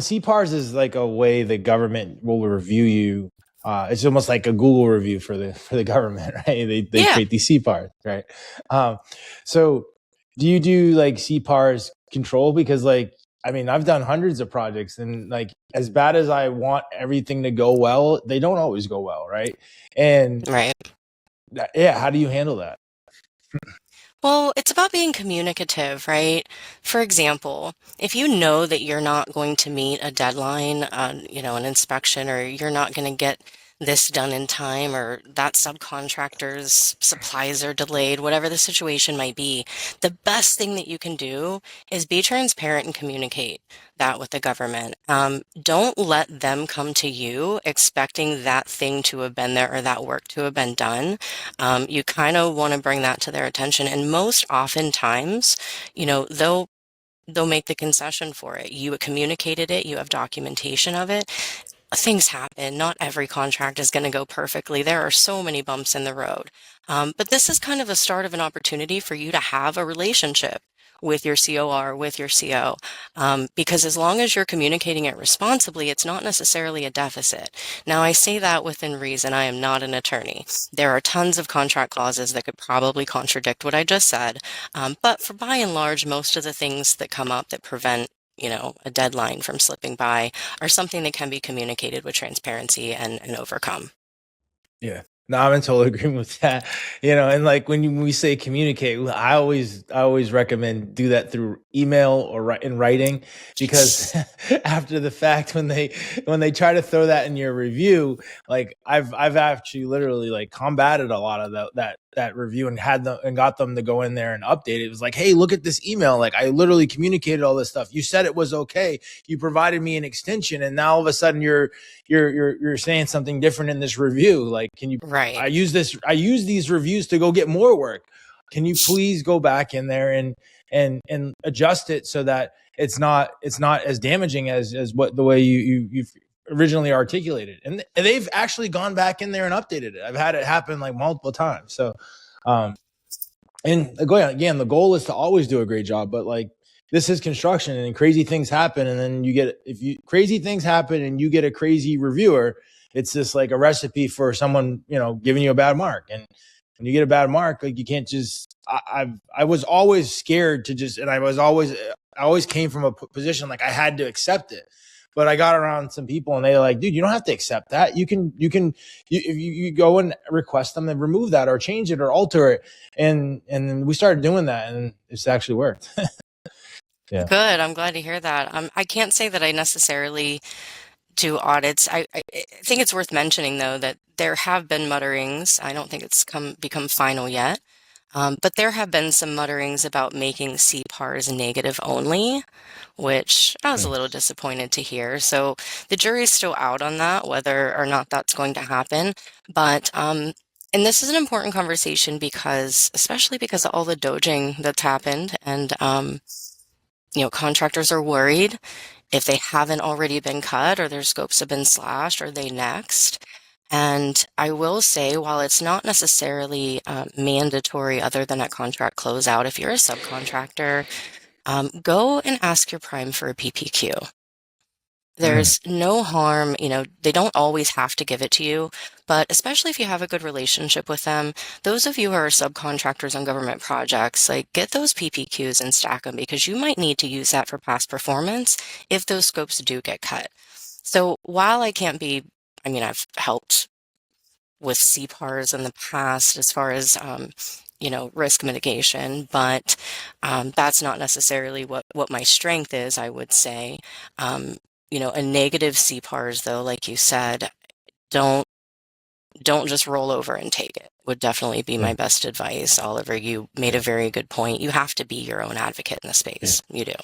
CPARS is like a way the government will review you. It's almost like a Google review for the government, right? They Yeah. create these CPARS, right? Um, so do you do like CPARS control? Because like, I mean, I've done hundreds of projects, and like as bad as I want everything to go well, they don't always go well, right? And Right. yeah, how do you handle that? Well, it's about being communicative, right? For example, if you know that you're not going to meet a deadline on, an inspection, or you're not going to get this done in time, or that subcontractor's supplies are delayed, whatever the situation might be, the best thing that you can do is be transparent and communicate that with the government. Don't let them come to you expecting that thing to have been there or that work to have been done. You kind of want to bring that to their attention, and most oftentimes, they'll make the concession for it. You communicated it, you have documentation of it. Things happen. Not every contract is going to go perfectly. There are so many bumps in the road. But this is kind of a start of an opportunity for you to have a relationship with your COR, with your CO, because as long as you're communicating it responsibly, it's not necessarily a deficit. Now, I say that within reason. I am not an attorney. There are tons of contract clauses that could probably contradict what I just said. But for by and large, most of the things that come up that prevent a deadline from slipping by are something that can be communicated with transparency and overcome. Yeah. No, I'm in total agreement with that. And like when we say communicate, I always recommend do that through email or in writing, because after the fact, when they try to throw that in your review, like I've actually literally like combated a lot of that review and got them to go in there and update it. It was like, hey, look at this email. Like I literally communicated all this stuff. You said it was okay. You provided me an extension, and now all of a sudden you're saying something different in this review. Like, can you? Right. I use these reviews to go get more work. Can you please go back in there and adjust it so that it's not as damaging as what the way you've originally articulated. And they've actually gone back in there and updated it. I've had it happen like multiple times. So, and again, the goal is to always do a great job, but like this is construction, and crazy things happen. And then crazy things happen and you get a crazy reviewer, it's just like a recipe for someone, giving you a bad mark. And when you get a bad mark, like you can't just, I was always scared to just, and I always came from a position like I had to accept it. But I got around some people and they're like, dude, you don't have to accept that. You can, if you go and request them and remove that or change it or alter it. And then we started doing that, and it's actually worked. Yeah. Good. I'm glad to hear that. I can't say that I necessarily do audits. I think it's worth mentioning, though, that there have been mutterings. I don't think it's become final yet. But there have been some mutterings about making CPARS negative only, which I was a little disappointed to hear. So the jury's still out on that, whether or not that's going to happen. But and this is an important conversation because, especially because of all the dodging that's happened, and contractors are worried if they haven't already been cut or their scopes have been slashed, are they next? And I will say, while it's not necessarily mandatory other than at contract closeout, if you're a subcontractor, go and ask your prime for a PPQ. There's no harm, they don't always have to give it to you, but especially if you have a good relationship with them, those of you who are subcontractors on government projects, like get those PPQs and stack them, because you might need to use that for past performance if those scopes do get cut. So while I can't be, I've helped with CPARs in the past as far as, risk mitigation, but that's not necessarily what my strength is, I would say. A negative CPARs, though, like you said, don't just roll over and take it, would definitely be my best advice. Oliver, you made a very good point. You have to be your own advocate in the space. You do.